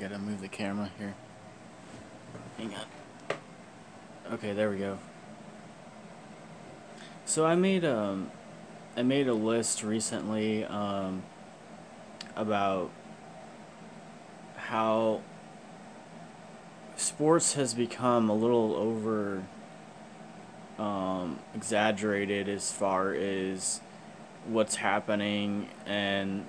gotta move the camera here. Hang on. Okay, there we go. So I made a list recently about how sports has become a little over exaggerated as far as what's happening and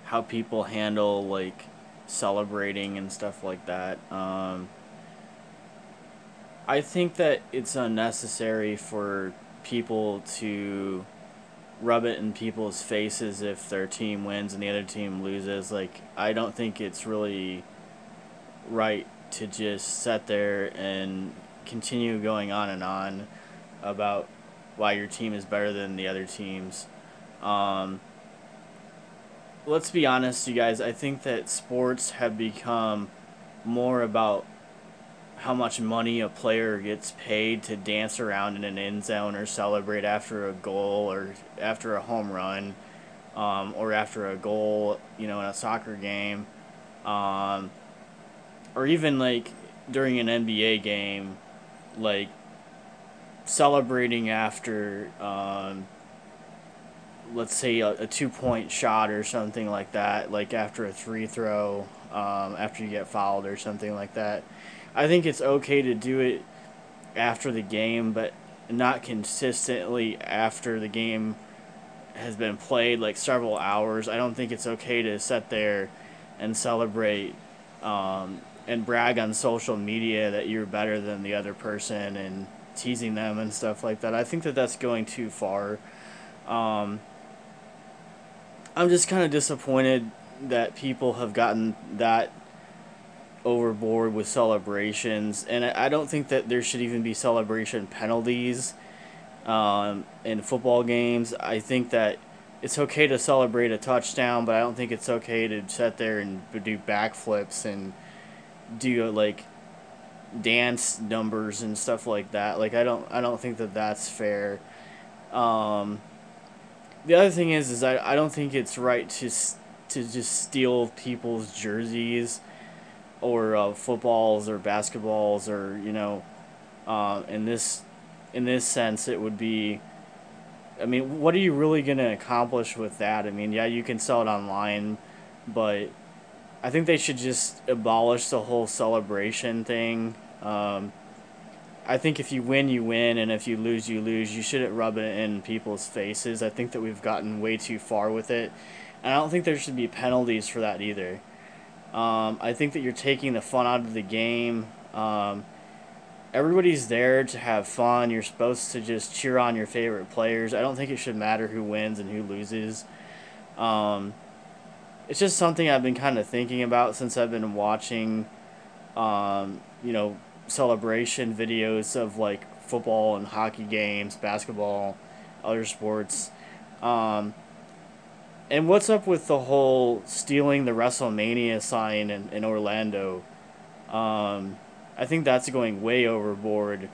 how people handle like celebrating and stuff like that. I think that it's unnecessary for people to rub it in people's faces if their team wins and the other team loses. Like, I don't think it's really right to just sit there and continue going on and on about why your team is better than the other teams. Um, let's be honest, you guys. I think that sports have become more about how much money a player gets paid to dance around in an end zone or celebrate after a goal or after a home run, or after a goal, in a soccer game, um, or even like during an NBA game, like celebrating after, let's say a 2 point shot or something like that, like after a free throw, after you get fouled or something like that. I think it's okay to do it after the game, but not consistently after the game has been played, like several hours. I don't think it's okay to sit there and celebrate, and brag on social media that you're better than the other person and teasing them and stuff like that. I think that that's going too far. Um, I'm just kind of disappointed that people have gotten that overboard with celebrations, and I don't think that there should even be celebration penalties in football games. I think that it's okay to celebrate a touchdown, but I don't think it's okay to sit there and do backflips and do like dance numbers and stuff like that. Like I don't think that that's fair. Um, the other thing is I don't think it's right to just steal people's jerseys or footballs or basketballs or in this sense it would be. I mean, what are you really gonna accomplish with that? I mean, yeah, you can sell it online, but I think they should just abolish the whole celebration thing. I think if you win, you win, and if you lose, you lose. You shouldn't rub it in people's faces. I think that we've gotten way too far with it, and I don't think there should be penalties for that either. I think that you're taking the fun out of the game. Everybody's there to have fun. You're supposed to just cheer on your favorite players. I don't think it should matter who wins and who loses. Um, it's just something I've been kind of thinking about since I've been watching, um, you know, celebration videos of like football and hockey games, basketball, other sports. Um, and what's up with the whole stealing the WrestleMania sign in Orlando? Um, I think that's going way overboard.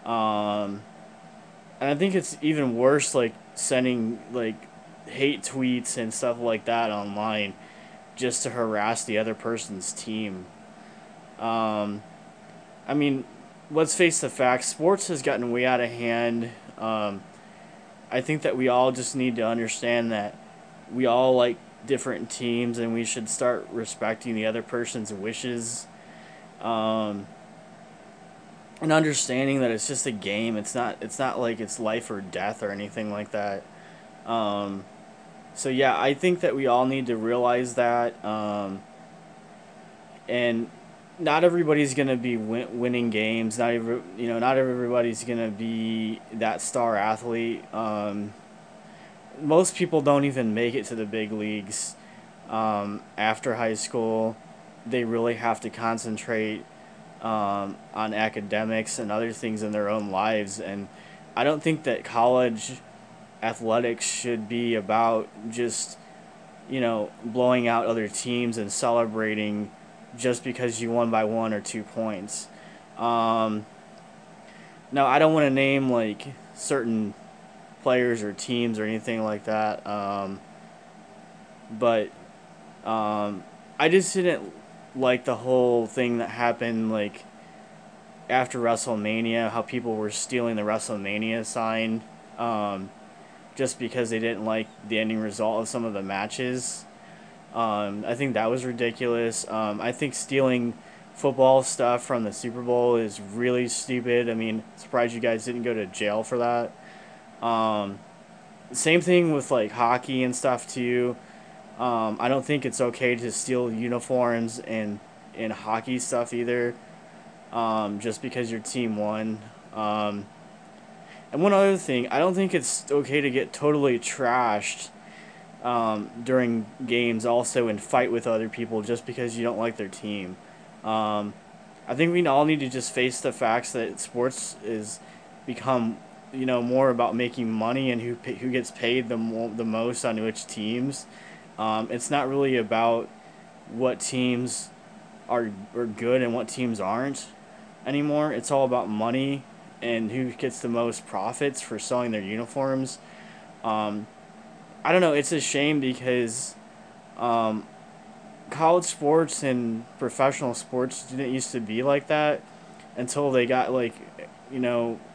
Um, and I think it's even worse, like sending like hate tweets and stuff like that online just to harass the other person's team. Um, I mean, let's face the facts. Sports has gotten way out of hand. I think that we all just need to understand that we all like different teams and we should start respecting the other person's wishes. Um, and understanding that it's just a game. It's not like it's life or death or anything like that. Um, so yeah, I think that we all need to realize that. And not everybody's gonna be winning games. Not everybody's gonna be that star athlete. Most people don't even make it to the big leagues after high school. They really have to concentrate on academics and other things in their own lives. And I don't think that college athletics should be about just, blowing out other teams and celebrating just because you won by 1 or 2 points. Um, Now, I don't want to name like certain players or teams or anything like that, but I just didn't like the whole thing that happened like after WrestleMania, how people were stealing the WrestleMania sign, just because they didn't like the ending result of some of the matches. I think that was ridiculous. I think stealing football stuff from the Super Bowl is really stupid. I mean, surprised you guys didn't go to jail for that. Um, Same thing with like hockey and stuff too. I don't think it's okay to steal uniforms and in hockey stuff either. Just because your team won. And one other thing, I don't think it's okay to get totally trashed during games also and fight with other people just because you don't like their team. Um, I think we all need to just face the facts that sports is become more about making money and who gets paid the most on which teams. It's not really about what teams are good and what teams aren't anymore. It's all about money and who gets the most profits for selling their uniforms. Um, I don't know. It's a shame because um, college sports and professional sports didn't used to be like that until they got like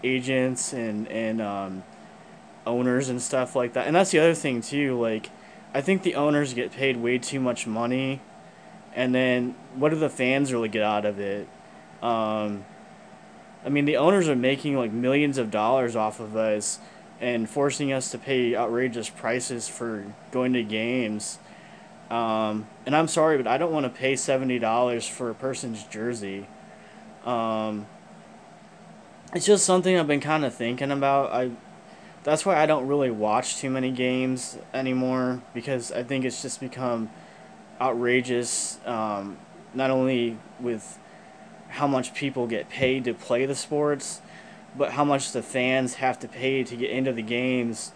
agents and owners and stuff like that. And that's the other thing too. Like, I think the owners get paid way too much money, and then what do the fans really get out of it? Um, I mean, the owners are making like millions of dollars off of us and forcing us to pay outrageous prices for going to games. And I'm sorry, but I don't want to pay $70 for a person's jersey. Um, it's just something I've been kind of thinking about. That's why I don't really watch too many games anymore because I think it's just become outrageous. Not only with how much people get paid to play the sports, but how much the fans have to pay to get into the games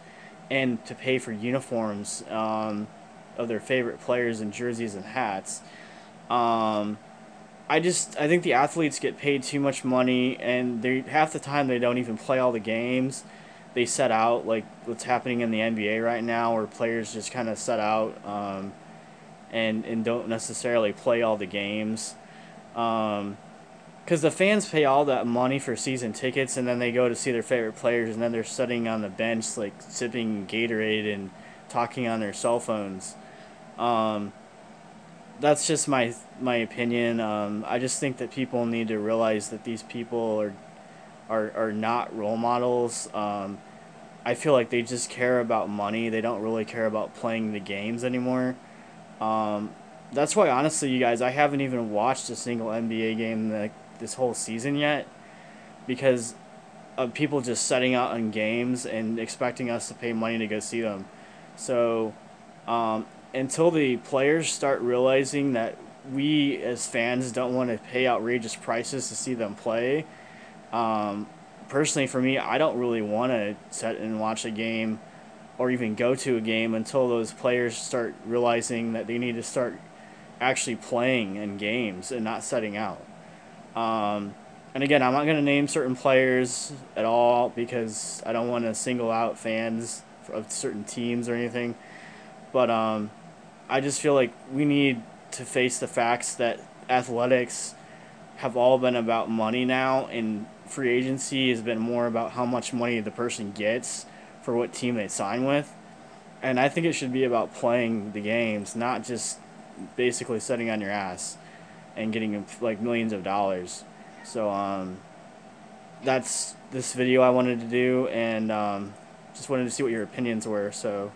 and to pay for uniforms of their favorite players and jerseys and hats. Um, I think the athletes get paid too much money, and they half the time they don't even play all the games. They set out like what's happening in the NBA right now, where players just kind of set out and don't necessarily play all the games. Because the fans pay all that money for season tickets, and then they go to see their favorite players, and then they're sitting on the bench, like sipping Gatorade and talking on their cell phones. Um, that's just my opinion. I just think that people need to realize that these people are not role models. I feel like they just care about money. They don't really care about playing the games anymore. Um, that's why, honestly, you guys, I haven't even watched a single NBA game this whole season yet because of people just setting out on games and expecting us to pay money to go see them. So until the players start realizing that we as fans don't want to pay outrageous prices to see them play, personally for me, I don't really want to sit and watch a game or even go to a game until those players start realizing that they need to start actually playing in games and not setting out. And again, I'm not going to name certain players at all because I don't want to single out fans of certain teams or anything. But I just feel like we need to face the facts that athletics have all been about money now, and free agency has been more about how much money the person gets for what team they sign with. And I think it should be about playing the games, not just basically sitting on your ass and getting like millions of dollars. So that's this video I wanted to do, and just wanted to see what your opinions were. So